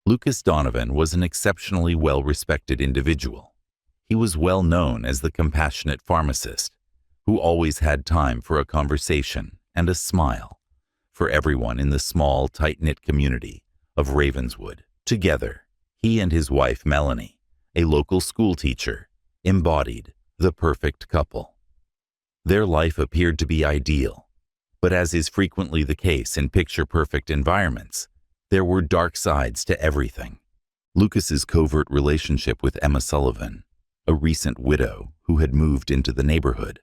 Lucas Donovan was an exceptionally well-respected individual. He was well known as the compassionate pharmacist, who always had time for a conversation and a smile for everyone in the small, tight-knit community of Ravenswood. Together, he and his wife Melanie, a local school teacher, embodied the perfect couple. Their life appeared to be ideal, but as is frequently the case in picture-perfect environments, there were dark sides to everything. Lucas's covert relationship with Emma Sullivan, a recent widow who had moved into the neighborhood,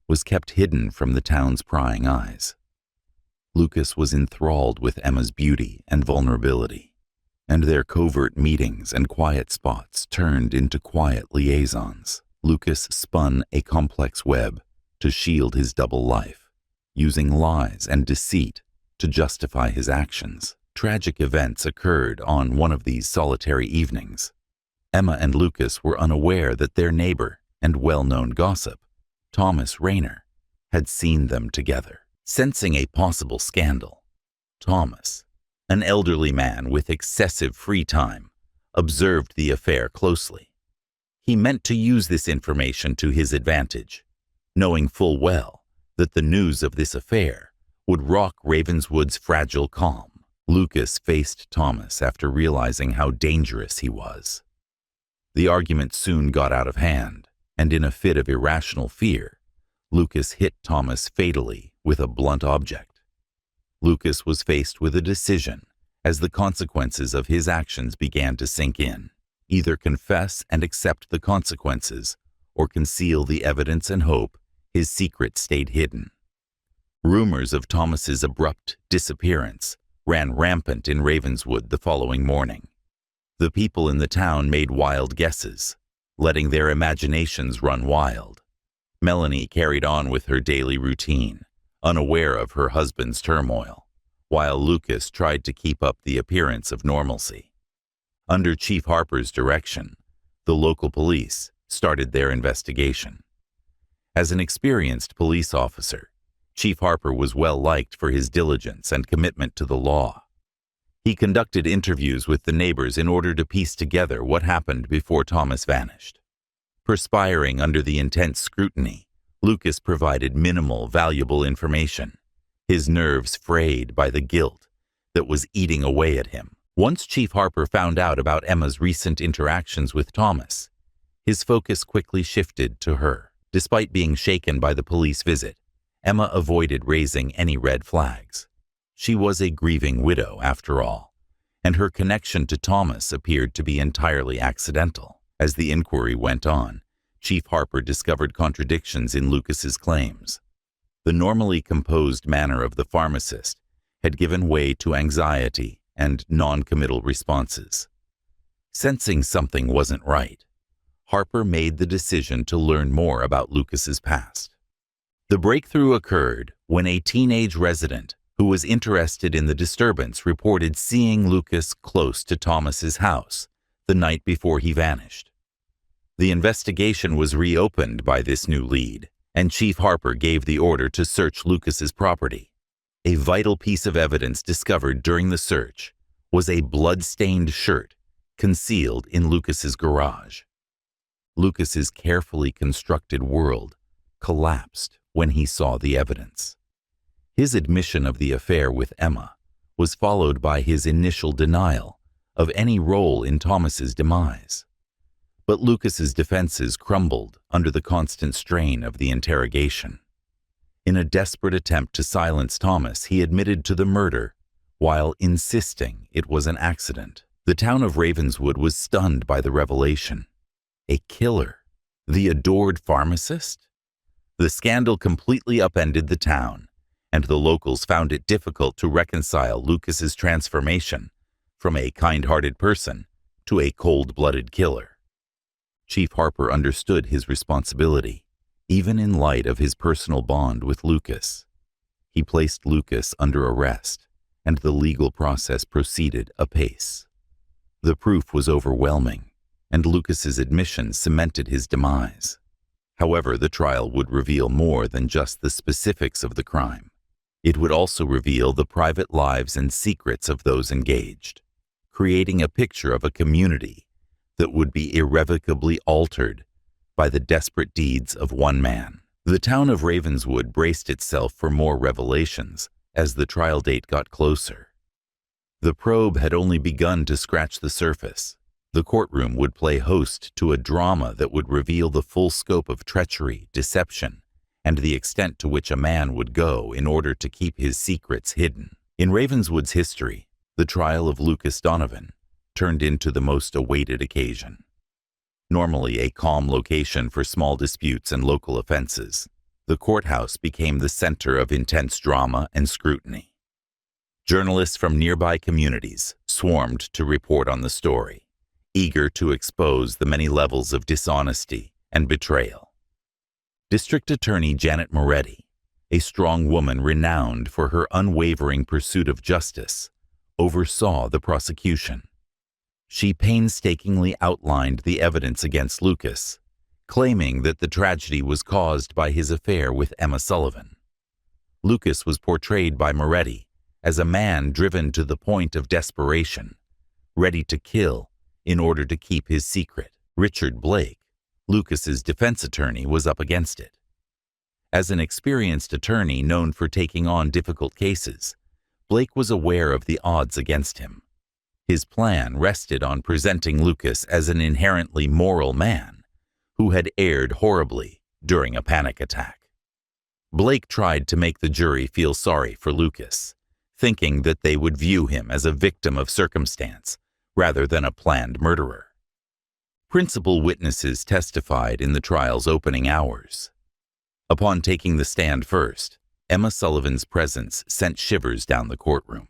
was kept hidden from the town's prying eyes. Lucas was enthralled with Emma's beauty and vulnerability, and their covert meetings and quiet spots turned into quiet liaisons. Lucas spun a complex web to shield his double life, using lies and deceit to justify his actions. Tragic events occurred on one of these solitary evenings. Emma and Lucas were unaware that their neighbor and well-known gossip, Thomas Rayner, had seen them together. Sensing a possible scandal, Thomas, an elderly man with excessive free time, observed the affair closely. He meant to use this information to his advantage, knowing full well that the news of this affair would rock Ravenswood's fragile calm. Lucas faced Thomas after realizing how dangerous he was. The argument soon got out of hand, and in a fit of irrational fear, Lucas hit Thomas fatally with a blunt object. Lucas was faced with a decision as the consequences of his actions began to sink in. Either confess and accept the consequences, or conceal the evidence and hope his secret stayed hidden. Rumors of Thomas's abrupt disappearance ran rampant in Ravenswood the following morning. The people in the town made wild guesses, letting their imaginations run wild. Melanie carried on with her daily routine, unaware of her husband's turmoil, while Lucas tried to keep up the appearance of normalcy. Under Chief Harper's direction, the local police started their investigation. As an experienced police officer, Chief Harper was well liked for his diligence and commitment to the law. He conducted interviews with the neighbors in order to piece together what happened before Thomas vanished. Perspiring under the intense scrutiny, Lucas provided minimal, valuable information, his nerves frayed by the guilt that was eating away at him. Once Chief Harper found out about Emma's recent interactions with Thomas, his focus quickly shifted to her. Despite being shaken by the police visit, Emma avoided raising any red flags. She was a grieving widow, after all, and her connection to Thomas appeared to be entirely accidental. As the inquiry went on, Chief Harper discovered contradictions in Lucas's claims. The normally composed manner of the pharmacist had given way to anxiety and non-committal responses. Sensing something wasn't right, Harper made the decision to learn more about Lucas's past. The breakthrough occurred when a teenage resident who was interested in the disturbance reported seeing Lucas close to Thomas's house the night before he vanished. The investigation was reopened by this new lead, and Chief Harper gave the order to search Lucas's property. A vital piece of evidence discovered during the search was a blood-stained shirt concealed in Lucas's garage. Lucas's carefully constructed world collapsed when he saw the evidence. His admission of the affair with Emma was followed by his initial denial of any role in Thomas's demise. But Lucas's defenses crumbled under the constant strain of the interrogation. In a desperate attempt to silence Thomas, he admitted to the murder while insisting it was an accident. The town of Ravenswood was stunned by the revelation. A killer? The adored pharmacist? The scandal completely upended the town, and the locals found it difficult to reconcile Lucas's transformation from a kind-hearted person to a cold-blooded killer. Chief Harper understood his responsibility, even in light of his personal bond with Lucas. He placed Lucas under arrest, and the legal process proceeded apace. The proof was overwhelming, and Lucas's admission cemented his demise. However, the trial would reveal more than just the specifics of the crime. It would also reveal the private lives and secrets of those engaged. creating a picture of a community that would be irrevocably altered by the desperate deeds of one man. The town of Ravenswood braced itself for more revelations as the trial date got closer. The probe had only begun to scratch the surface. The courtroom would play host to a drama that would reveal the full scope of treachery, deception, and the extent to which a man would go in order to keep his secrets hidden. In Ravenswood's history, the trial of Lucas Donovan turned into the most awaited occasion. Normally a calm location for small disputes and local offenses, the courthouse became the center of intense drama and scrutiny. Journalists from nearby communities swarmed to report on the story, eager to expose the many levels of dishonesty and betrayal. District Attorney Janet Moretti, a strong woman renowned for her unwavering pursuit of justice, oversaw the prosecution. She painstakingly outlined the evidence against Lucas, claiming that the tragedy was caused by his affair with Emma Sullivan. Lucas was portrayed by Moretti as a man driven to the point of desperation, ready to kill in order to keep his secret. Richard Blake, Lucas's defense attorney, was up against it. As an experienced attorney known for taking on difficult cases, Blake was aware of the odds against him. His plan rested on presenting Lucas as an inherently moral man who had erred horribly during a panic attack. Blake tried to make the jury feel sorry for Lucas, thinking that they would view him as a victim of circumstance rather than a planned murderer. Principal witnesses testified in the trial's opening hours. Upon taking the stand first, Emma Sullivan's presence sent shivers down the courtroom.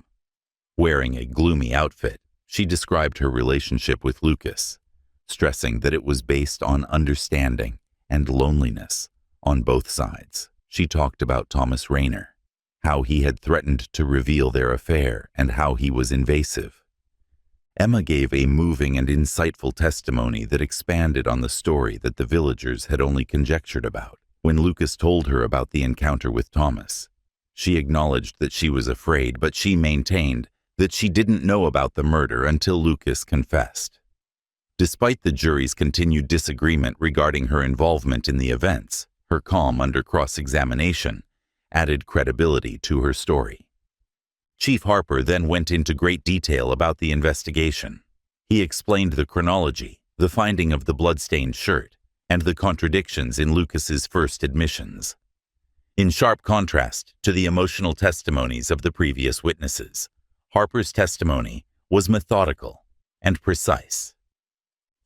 Wearing a gloomy outfit, she described her relationship with Lucas, stressing that it was based on understanding and loneliness on both sides. She talked about Thomas Rayner, how he had threatened to reveal their affair and how he was invasive. Emma gave a moving and insightful testimony that expanded on the story that the villagers had only conjectured about. When Lucas told her about the encounter with Thomas, she acknowledged that she was afraid, but she maintained that she didn't know about the murder until Lucas confessed. Despite the jury's continued disagreement regarding her involvement in the events, her calm under cross-examination added credibility to her story. Chief Harper then went into great detail about the investigation. He explained the chronology, the finding of the blood-stained shirt, and the contradictions in Lucas's first admissions. In sharp contrast to the emotional testimonies of the previous witnesses, Harper's testimony was methodical and precise.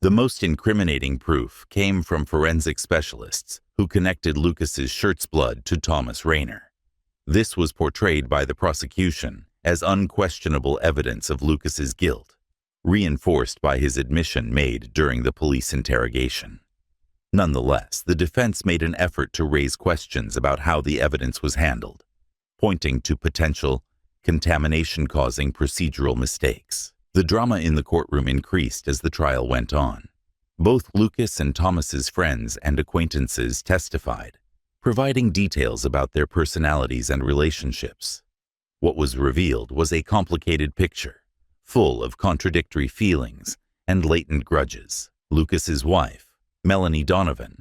The most incriminating proof came from forensic specialists who connected Lucas's shirt's blood to Thomas Rayner. This was portrayed by the prosecution as unquestionable evidence of Lucas's guilt, reinforced by his admission made during the police interrogation. Nonetheless, the defense made an effort to raise questions about how the evidence was handled, pointing to potential contamination-causing procedural mistakes. The drama in the courtroom increased as the trial went on. Both Lucas and Thomas's friends and acquaintances testified, providing details about their personalities and relationships. What was revealed was a complicated picture, full of contradictory feelings and latent grudges. Lucas's wife, Melanie Donovan,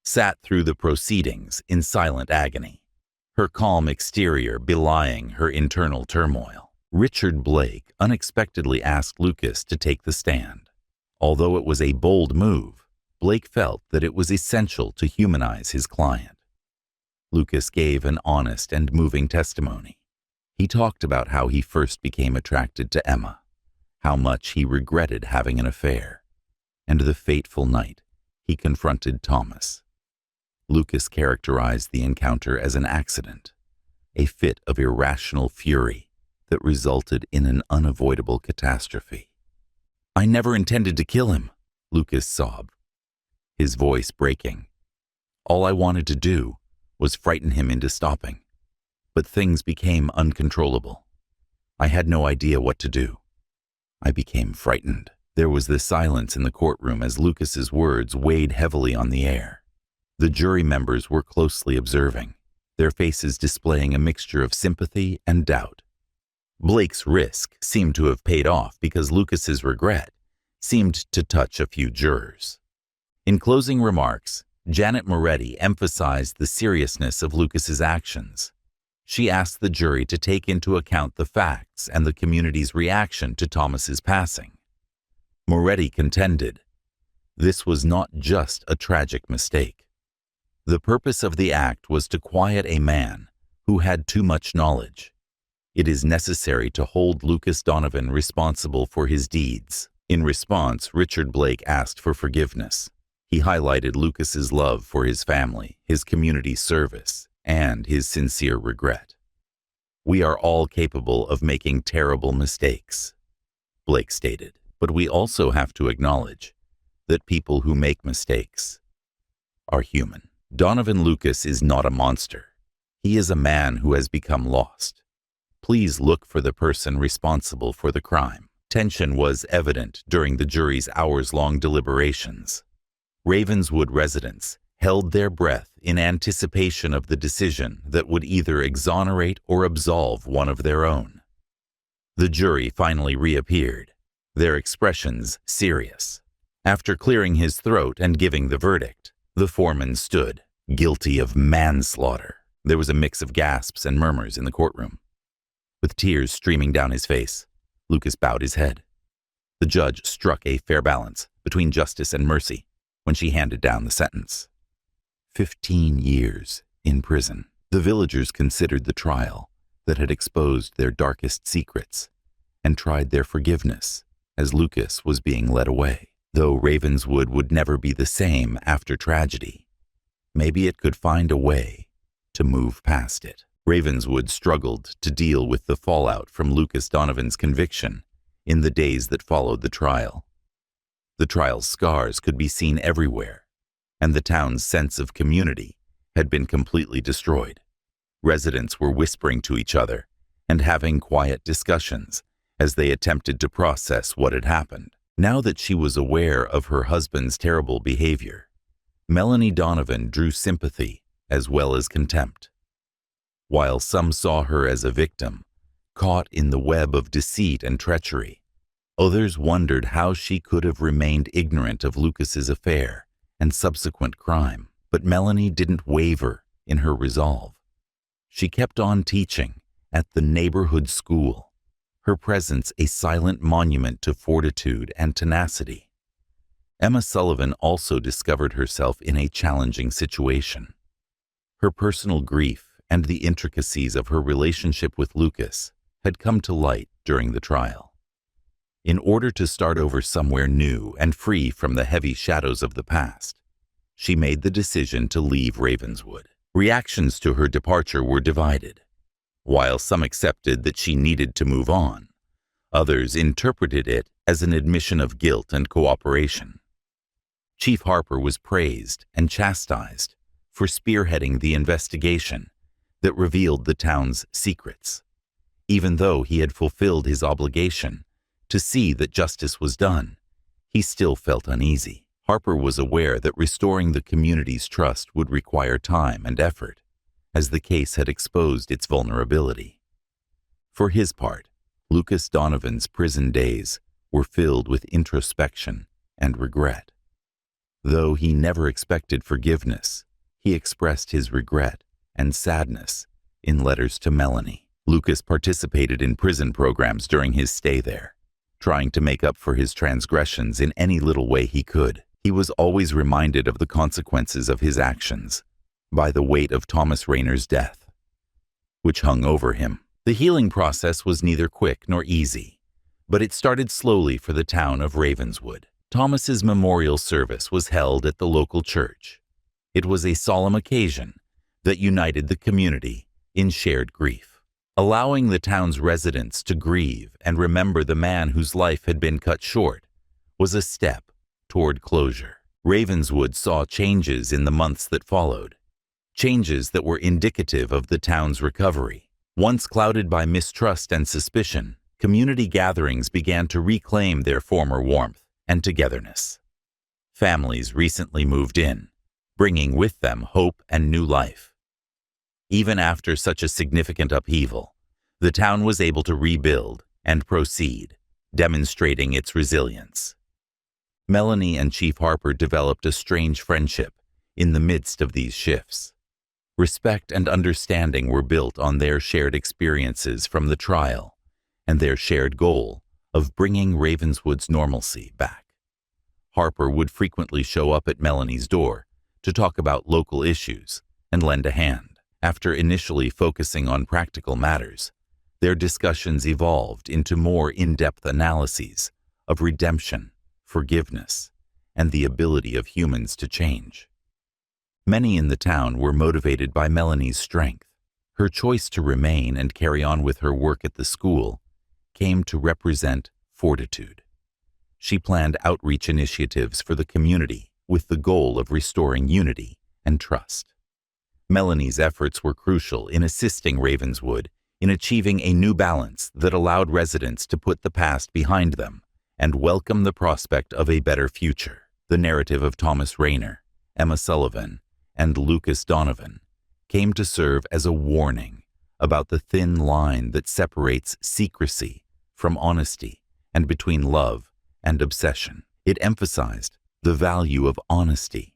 sat through the proceedings in silent agony, her calm exterior belying her internal turmoil. Richard Blake unexpectedly asked Lucas to take the stand. Although it was a bold move, Blake felt that it was essential to humanize his client. Lucas gave an honest and moving testimony. He talked about how he first became attracted to Emma, how much he regretted having an affair, and the fateful night he confronted Thomas. Lucas characterized the encounter as an accident, a fit of irrational fury that resulted in an unavoidable catastrophe. "I never intended to kill him," Lucas sobbed, his voice breaking. "All I wanted to do was frighten him into stopping, but things became uncontrollable. I had no idea what to do. I became frightened." There was this silence in the courtroom as Lucas's words weighed heavily on the air. The jury members were closely observing, their faces displaying a mixture of sympathy and doubt. Blake's risk seemed to have paid off because Lucas's regret seemed to touch a few jurors. In closing remarks, Janet Moretti emphasized the seriousness of Lucas's actions. She asked the jury to take into account the facts and the community's reaction to Thomas's passing. Moretti contended, this was not just a tragic mistake. The purpose of the act was to quiet a man who had too much knowledge. It is necessary to hold Lucas Donovan responsible for his deeds. In response, Richard Blake asked for forgiveness. He highlighted Lucas's love for his family, his community service, and his sincere regret. We are all capable of making terrible mistakes, Blake stated, but we also have to acknowledge that people who make mistakes are human. Donovan Lucas is not a monster. He is a man who has become lost. Please look for the person responsible for the crime. Tension was evident during the jury's hours-long deliberations. Ravenswood residents held their breath in anticipation of the decision that would either exonerate or absolve one of their own. The jury finally reappeared, their expressions serious. After clearing his throat and giving the verdict, the foreman stood, guilty of manslaughter. There was a mix of gasps and murmurs in the courtroom. With tears streaming down his face, Lucas bowed his head. The judge struck a fair balance between justice and mercy when she handed down the sentence. 15 years in prison. The villagers considered the trial that had exposed their darkest secrets and tried their forgiveness as Lucas was being led away. Though Ravenswood would never be the same after tragedy, maybe it could find a way to move past it. Ravenswood struggled to deal with the fallout from Lucas Donovan's conviction in the days that followed the trial. The trial's scars could be seen everywhere, and the town's sense of community had been completely destroyed. Residents were whispering to each other and having quiet discussions as they attempted to process what had happened. Now that she was aware of her husband's terrible behavior, Melanie Donovan drew sympathy as well as contempt. While some saw her as a victim, caught in the web of deceit and treachery, others wondered how she could have remained ignorant of Lucas's affair and subsequent crime. But Melanie didn't waver in her resolve. She kept on teaching at the neighborhood school, her presence a silent monument to fortitude and tenacity. Emma Sullivan also discovered herself in a challenging situation. Her personal grief and the intricacies of her relationship with Lucas had come to light during the trial. In order to start over somewhere new and free from the heavy shadows of the past, she made the decision to leave Ravenswood. Reactions to her departure were divided. While some accepted that she needed to move on, others interpreted it as an admission of guilt and cooperation. Chief Harper was praised and chastised for spearheading the investigation that revealed the town's secrets. Even though he had fulfilled his obligation to see that justice was done, he still felt uneasy. Harper was aware that restoring the community's trust would require time and effort, as the case had exposed its vulnerability. For his part, Lucas Donovan's prison days were filled with introspection and regret. Though he never expected forgiveness, he expressed his regret and sadness in letters to Melanie. Lucas participated in prison programs during his stay there, trying to make up for his transgressions in any little way he could. He was always reminded of the consequences of his actions by the weight of Thomas Rayner's death, which hung over him. The healing process was neither quick nor easy, but it started slowly for the town of Ravenswood. Thomas's memorial service was held at the local church. It was a solemn occasion that united the community in shared grief. Allowing the town's residents to grieve and remember the man whose life had been cut short was a step toward closure. Ravenswood saw changes in the months that followed, changes that were indicative of the town's recovery. Once clouded by mistrust and suspicion, community gatherings began to reclaim their former warmth and togetherness. Families recently moved in, bringing with them hope and new life. Even after such a significant upheaval, the town was able to rebuild and proceed, demonstrating its resilience. Melanie and Chief Harper developed a strange friendship in the midst of these shifts. Respect and understanding were built on their shared experiences from the trial and their shared goal of bringing Ravenswood's normalcy back. Harper would frequently show up at Melanie's door to talk about local issues and lend a hand. After initially focusing on practical matters, their discussions evolved into more in-depth analyses of redemption, forgiveness, and the ability of humans to change. Many in the town were motivated by Melanie's strength. Her choice to remain and carry on with her work at the school came to represent fortitude. She planned outreach initiatives for the community with the goal of restoring unity and trust. Melanie's efforts were crucial in assisting Ravenswood in achieving a new balance that allowed residents to put the past behind them and welcome the prospect of a better future. The narrative of Thomas Rayner, Emma Sullivan, and Lucas Donovan came to serve as a warning about the thin line that separates secrecy from honesty and between love and obsession. It emphasized the value of honesty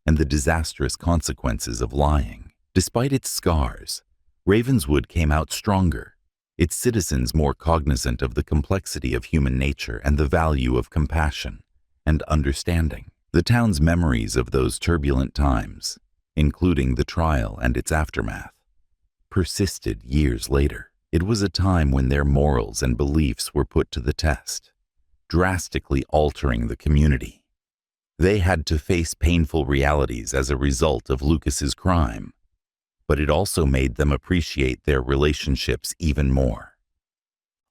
and the disastrous consequences of lying. Despite its scars, Ravenswood came out stronger, its citizens more cognizant of the complexity of human nature and the value of compassion and understanding. The town's memories of those turbulent times, including the trial and its aftermath, persisted years later. It was a time when their morals and beliefs were put to the test, drastically altering the community. They had to face painful realities as a result of Lucas's crime, but it also made them appreciate their relationships even more.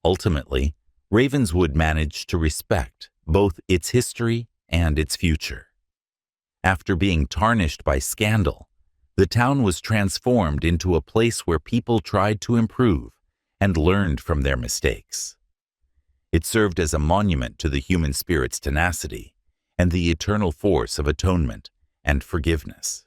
Ultimately, Ravenswood managed to respect both its history and its future. After being tarnished by scandal, the town was transformed into a place where people tried to improve and learned from their mistakes. It served as a monument to the human spirit's tenacity and the eternal force of atonement and forgiveness.